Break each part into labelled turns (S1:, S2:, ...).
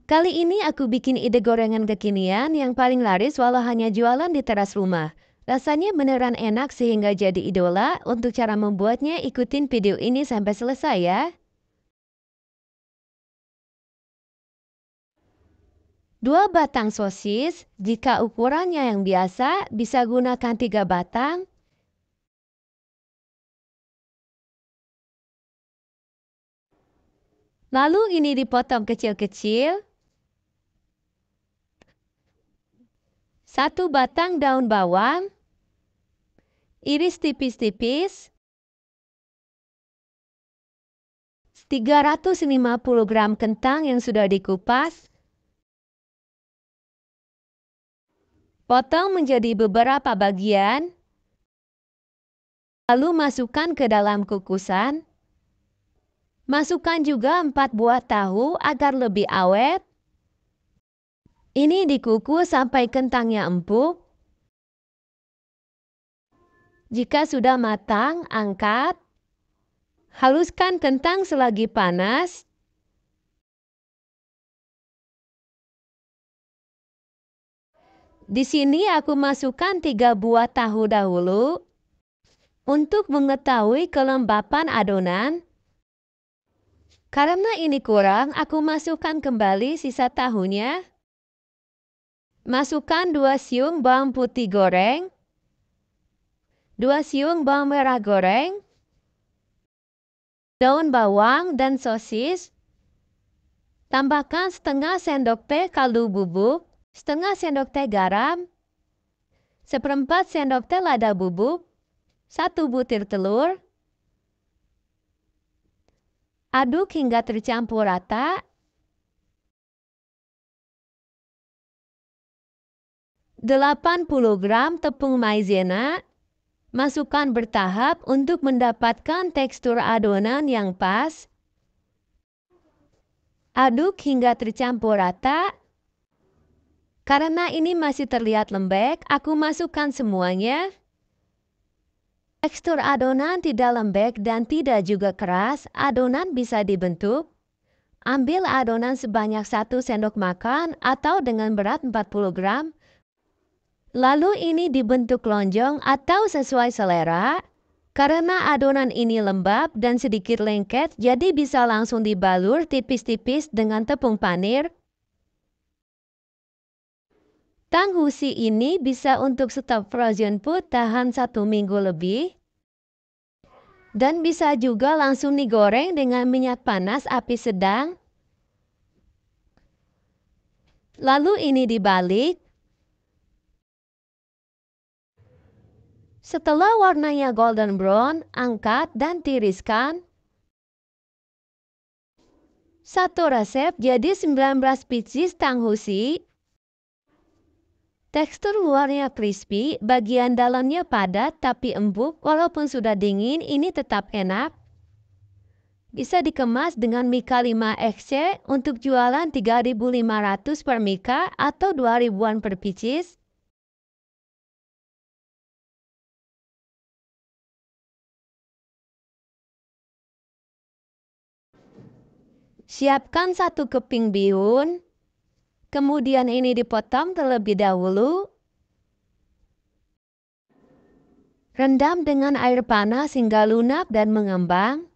S1: Kali ini aku bikin ide gorengan kekinian yang paling laris walau hanya jualan di teras rumah. Rasanya beneran enak sehingga jadi idola. Untuk cara membuatnya, ikutin video ini sampai selesai ya. 2 batang sosis, jika ukurannya yang biasa, bisa gunakan 3 batang. Lalu ini dipotong kecil-kecil. 1 batang daun bawang, iris tipis-tipis. 350 gram kentang yang sudah dikupas. Potong menjadi beberapa bagian. Lalu masukkan ke dalam kukusan. Masukkan juga 4 buah tahu agar lebih awet. Ini dikukus sampai kentangnya empuk. Jika sudah matang, angkat. Haluskan kentang selagi panas. Di sini aku masukkan 3 buah tahu dahulu. Untuk mengetahui kelembapan adonan. Karena ini kurang, aku masukkan kembali sisa tahunya. Masukkan 2 siung bawang putih goreng. 2 siung bawang merah goreng. Daun bawang dan sosis. Tambahkan setengah sendok teh kaldu bubuk. Setengah sendok teh garam. 1/4 sendok teh lada bubuk. 1 butir telur. Aduk hingga tercampur rata. 80 gram tepung maizena. Masukkan bertahap untuk mendapatkan tekstur adonan yang pas. Aduk hingga tercampur rata. Karena ini masih terlihat lembek, aku masukkan semuanya. Tekstur adonan tidak lembek dan tidak juga keras, adonan bisa dibentuk. Ambil adonan sebanyak 1 sendok makan atau dengan berat 40 gram. Lalu ini dibentuk lonjong atau sesuai selera. Karena adonan ini lembab dan sedikit lengket, jadi bisa langsung dibalur tipis-tipis dengan tepung panir. Tanghusi ini bisa untuk stok frozen food tahan 1 minggu lebih. Dan bisa juga langsung digoreng dengan minyak panas api sedang. Lalu ini dibalik. Setelah warnanya golden brown, angkat dan tiriskan. 1 resep jadi 19 pieces tanghusi. Tekstur luarnya crispy, bagian dalamnya padat tapi empuk. Walaupun sudah dingin, ini tetap enak. Bisa dikemas dengan mika 5XC untuk jualan 3.500 per mika atau 2.000-an per pieces. Siapkan 1 keping bihun. Kemudian ini dipotong terlebih dahulu. Rendam dengan air panas hingga lunak dan mengembang.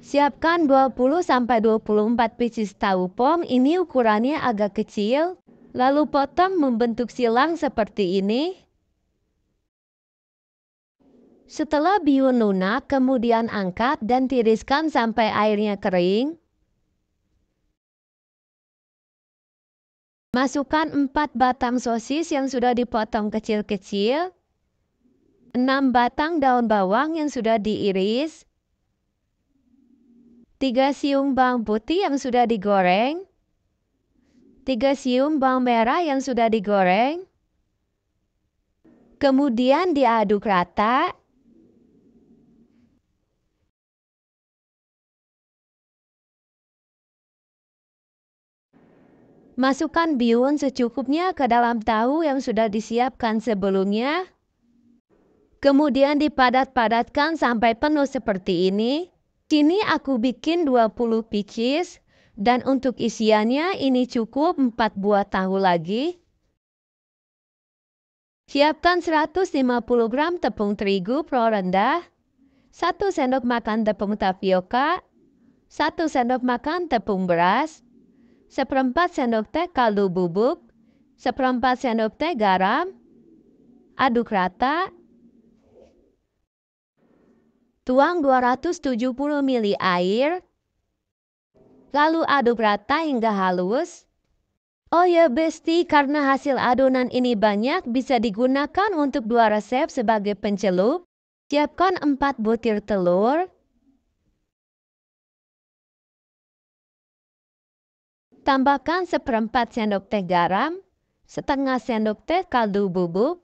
S1: Siapkan 20-24 pieces tahu pom, ini ukurannya agak kecil. Lalu potong membentuk silang seperti ini. Setelah bihun lunak, kemudian angkat dan tiriskan sampai airnya kering. Masukkan 4 batang sosis yang sudah dipotong kecil-kecil. 6 batang daun bawang yang sudah diiris. 3 siung bawang putih yang sudah digoreng. 3 siung bawang merah yang sudah digoreng. Kemudian diaduk rata. Masukkan bihun secukupnya ke dalam tahu yang sudah disiapkan sebelumnya. Kemudian dipadat-padatkan sampai penuh seperti ini. Kini aku bikin 20 pieces. Dan untuk isiannya ini cukup 4 buah tahu lagi. Siapkan 150 gram tepung terigu pro rendah, 1 sendok makan tepung tapioka, 1 sendok makan tepung beras, 1/4 sendok teh kaldu bubuk, 1/4 sendok teh garam. Aduk rata. Tuang 270 ml air. Lalu aduk rata hingga halus. Oh ya besti, karena hasil adonan ini banyak, bisa digunakan untuk 2 resep sebagai pencelup. Siapkan 4 butir telur. Tambahkan 1/4 sendok teh garam, setengah sendok teh kaldu bubuk,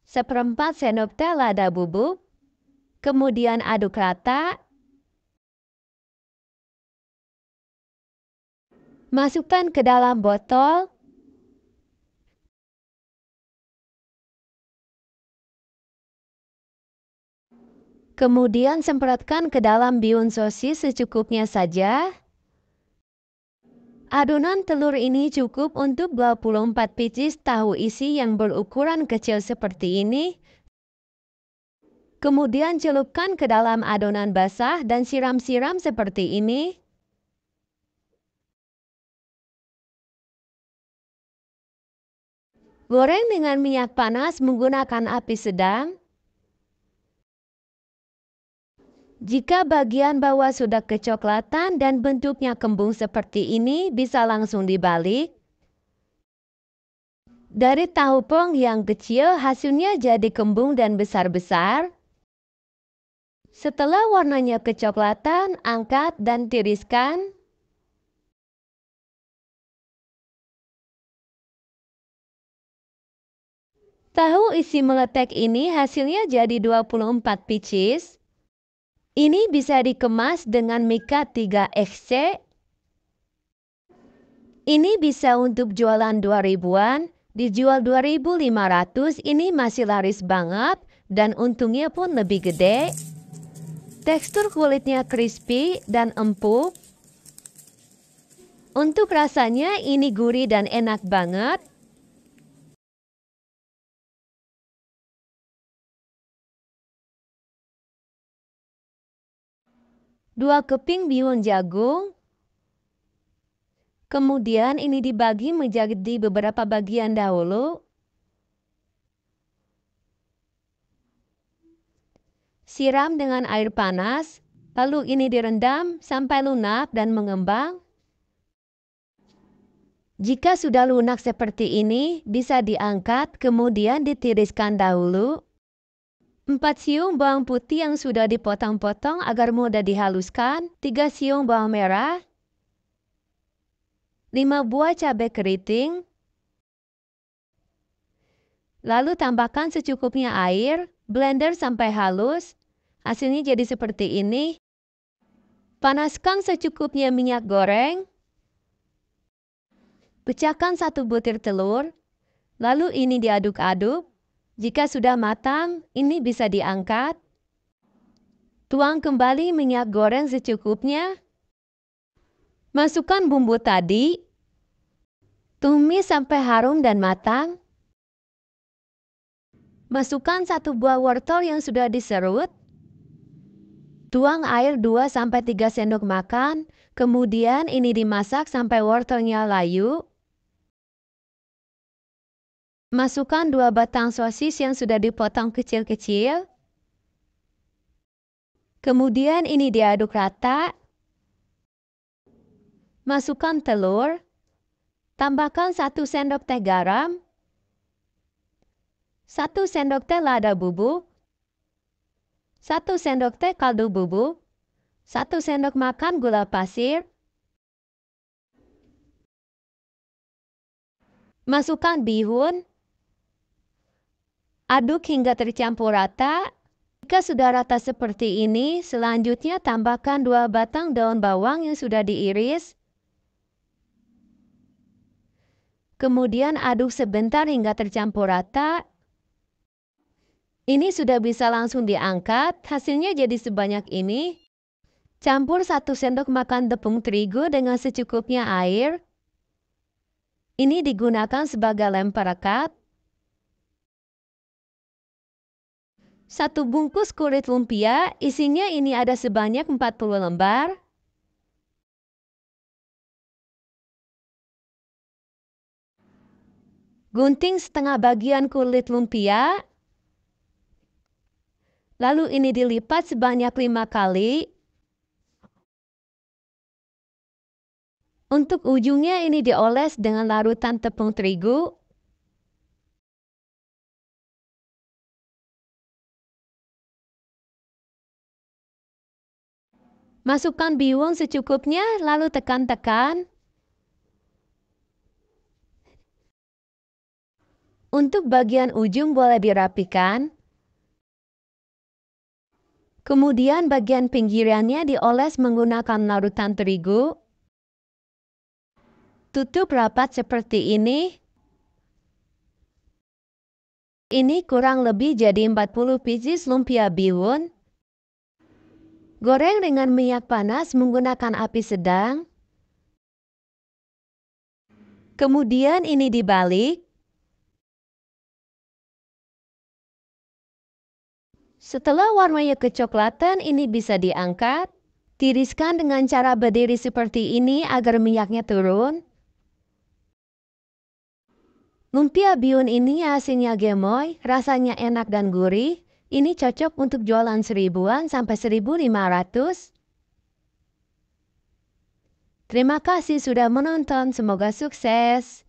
S1: 1/4 sendok teh lada bubuk. Kemudian aduk rata. Masukkan ke dalam botol. Kemudian semprotkan ke dalam bihun sosis secukupnya saja. Adonan telur ini cukup untuk 24 pieces tahu isi yang berukuran kecil seperti ini. Kemudian celupkan ke dalam adonan basah dan siram-siram seperti ini. Goreng dengan minyak panas menggunakan api sedang. Jika bagian bawah sudah kecoklatan dan bentuknya kembung seperti ini, bisa langsung dibalik. Dari tahu pong yang kecil, hasilnya jadi kembung dan besar-besar. Setelah warnanya kecoklatan, angkat dan tiriskan. Tahu isi meletek ini hasilnya jadi 24 pieces. Ini bisa dikemas dengan Mika 3XC. Ini bisa untuk jualan 2000-an, dijual 2500, ini masih laris banget dan untungnya pun lebih gede. Tekstur kulitnya crispy dan empuk. Untuk rasanya ini gurih dan enak banget. Dua keping bihun jagung. Kemudian ini dibagi menjadi beberapa bagian dahulu. Siram dengan air panas, lalu ini direndam sampai lunak dan mengembang. Jika sudah lunak seperti ini, bisa diangkat kemudian ditiriskan dahulu. 4 siung bawang putih yang sudah dipotong-potong agar mudah dihaluskan, 3 siung bawang merah, 5 buah cabai keriting. Lalu tambahkan secukupnya air, blender sampai halus. Hasilnya jadi seperti ini. Panaskan secukupnya minyak goreng. Pecahkan 1 butir telur. Lalu ini diaduk-aduk. Jika sudah matang, ini bisa diangkat. Tuang kembali minyak goreng secukupnya. Masukkan bumbu tadi. Tumis sampai harum dan matang. Masukkan 1 buah wortel yang sudah diserut. Tuang air 2-3 sendok makan. Kemudian ini dimasak sampai wortelnya layu. Masukkan 2 batang sosis yang sudah dipotong kecil-kecil. Kemudian ini diaduk rata. Masukkan telur. Tambahkan 1 sendok teh garam. 1 sendok teh lada bubuk. 1 sendok teh kaldu bubuk. 1 sendok makan gula pasir. Masukkan bihun. Aduk hingga tercampur rata. Jika sudah rata seperti ini, selanjutnya tambahkan 2 batang daun bawang yang sudah diiris. Kemudian aduk sebentar hingga tercampur rata. Ini sudah bisa langsung diangkat, hasilnya jadi sebanyak ini. Campur 1 sendok makan tepung terigu dengan secukupnya air. Ini digunakan sebagai lem perekat. 1 bungkus kulit lumpia, isinya ini ada sebanyak 40 lembar. Gunting setengah bagian kulit lumpia. Lalu ini dilipat sebanyak 5 kali. Untuk ujungnya ini dioles dengan larutan tepung terigu. Masukkan bihun secukupnya, lalu tekan-tekan. Untuk bagian ujung boleh dirapikan. Kemudian bagian pinggirannya dioles menggunakan larutan terigu. Tutup rapat seperti ini. Ini kurang lebih jadi 40 pieces lumpia bihun. Goreng dengan minyak panas menggunakan api sedang. Kemudian ini dibalik. Setelah warnanya kecoklatan, ini bisa diangkat. Tiriskan dengan cara berdiri seperti ini agar minyaknya turun. Lumpia bihun ini hasilnya gemoy, rasanya enak dan gurih. Ini cocok untuk jualan 1000-an sampai 1500. Terima kasih sudah menonton, semoga sukses.